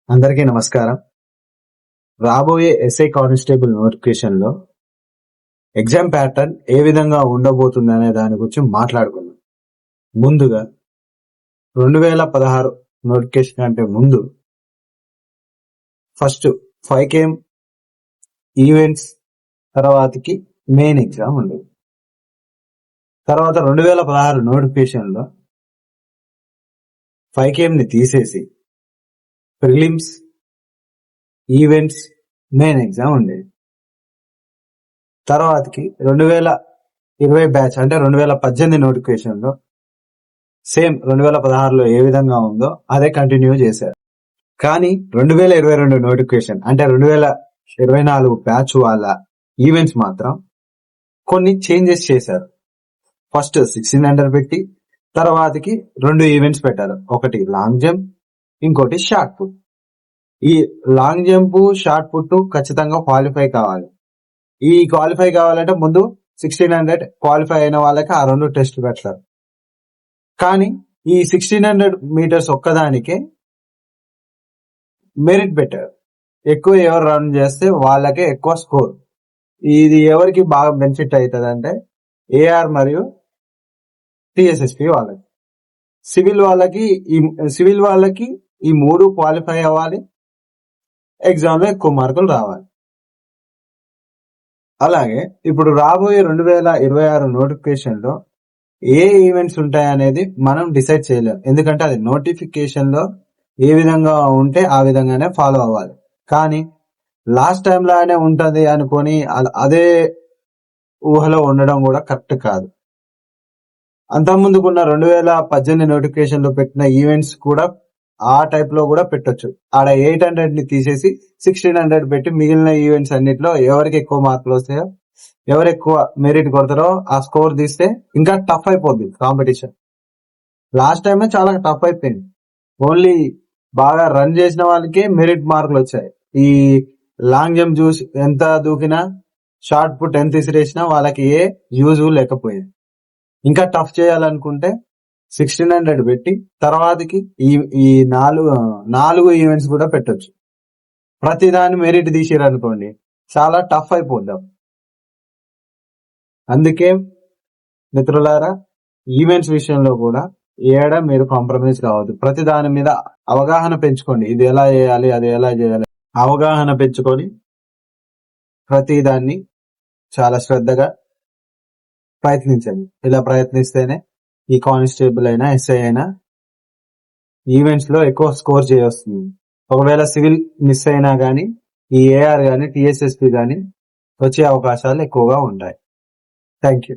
అందరికీ నమస్కారం. రాబోయే ఎస్ఐ కానిస్టేబుల్ నోటిఫికేషన్ లో ఎగ్జామ్ ప్యాటర్న్ ఏ విధంగా ఉండబోతుంది అనే దాని గురించి మాట్లాడుకుందాం. ముందుగా 2016 నోటిఫికేషన్ అంటే ముందు ఫస్ట్ 5KM ఈవెంట్స్ తర్వాతకి మెయిన్ ఎగ్జామ్ ఉండేది. తర్వాత 2016 నోటిఫికేషన్ లో 5KM ని తీసేసి ప్రిలిమ్స్, ఈవెంట్స్, మెయిన్ ఎగ్జామ్ ఉండేది. తర్వాతకి 2020 బ్యాచ్ అంటే 2018 నోటిఫికేషన్ లో సేమ్ 2016లో ఏ విధంగా ఉందో అదే కంటిన్యూ చేశారు. కానీ 2022 నోటిఫికేషన్ అంటే 2024 బ్యాచ్ వాళ్ళ ఈవెంట్స్ మాత్రం కొన్ని చేంజెస్ చేశారు. ఫస్ట్ 1600 పెట్టి తర్వాతకి 2 ఈవెంట్స్ పెట్టారు. ఒకటి లాంగ్ జంప్, ఇంకోటి షార్ట్ పుట్. ఈ లాంగ్ జంప్, షార్ట్ పుట్ ఖచ్చితంగా క్వాలిఫై కావాలి. ఈ క్వాలిఫై కావాలంటే ముందు 1600 క్వాలిఫై అయిన వాళ్ళకి ఆ 2 టెస్ట్ పెడతారు. కానీ ఈ 1600 మీటర్స్ ఒక్కదానికే మెరిట్ పెట్టారు. ఎక్కువ ఎవరు రన్ చేస్తే వాళ్ళకే ఎక్కువ స్కోర్. ఇది ఎవరికి బాగా బెనిఫిట్ అవుతుంది అంటే ఏఆర్ మరియు టిఎస్ఎస్పి వాళ్ళకి. సివిల్ వాళ్ళకి ఈ 3 క్వాలిఫై అవ్వాలి, ఎగ్జామ్ లో ఎక్కువ మార్కులు రావాలి. అలాగే ఇప్పుడు రాబోయే 2026 నోటిఫికేషన్ లో ఏ ఈవెంట్స్ ఉంటాయనేది మనం డిసైడ్ చేయలేం. ఎందుకంటే అది నోటిఫికేషన్ లో ఏ విధంగా ఉంటే ఆ విధంగానే ఫాలో అవ్వాలి. కానీ లాస్ట్ టైం లానే ఉంటది అనుకొని అదే ఊహలో ఉండడం కూడా కరెక్ట్ కాదు. అంతకుముందుకున్న 2018 నోటిఫికేషన్ లో పెట్టిన ఈవెంట్స్ కూడా ఆ టైప్ లో కూడా పెట్టొచ్చు. ఆడ 800 ని తీసేసి 1600 పెట్టి మిగిలిన ఈవెంట్స్ అన్నిట్లో ఎవరికి ఎక్కువ మార్కులు వస్తాయో, ఎవరు ఎక్కువ మెరిట్ కొడతారో ఆ స్కోర్ తీస్తే ఇంకా టఫ్ అయిపోద్ది కాంపిటీషన్. లాస్ట్ టైమే చాలా టఫ్ అయిపోయింది. ఓన్లీ బాగా రన్ చేసిన వాళ్ళకే మెరిట్ మార్కులు వచ్చాయి. ఈ లాంగ్ జంప్ చూసి ఎంత దూకినా, షార్ట్ పుట్ ఎంత విసిరేసినా వాళ్ళకి ఏ యూజ్ లేకపోయింది. ఇంకా టఫ్ చేయాలనుకుంటే 1600 పెట్టి తర్వాతకి ఈ 4 ఈవెంట్స్ కూడా పెట్టొచ్చు. ప్రతి దాని మెరిట్ తీసిరనుకోండి చాలా టఫ్ అయిపోద్దాం. అందుకే మిత్రులారా, ఈవెంట్స్ విషయంలో కూడా మీరు కాంప్రమైజ్ కావద్దు. ప్రతి దాని మీద అవగాహన పెంచుకోండి. ఇది ఎలా చేయాలి, అది ఎలా చేయాలి, అవగాహన పెంచుకొని ప్రతి దాన్ని చాలా శ్రద్ధగా ప్రయత్నించండి. ఇలా ప్రయత్నిస్తేనే ఈ కానిస్టేబుల్ అయినా, ఎస్ఐ అయినా ఈవెంట్స్ లో ఎక్కువ స్కోర్ చేయొస్తుంది. ఒకవేళ సివిల్ మిస్ అయినా గానీ ఈ ఏఆర్ గానీ, టిఎస్ఎస్పి గానీ వచ్చే అవకాశాలు ఎక్కువగా ఉంటాయి. Thank you.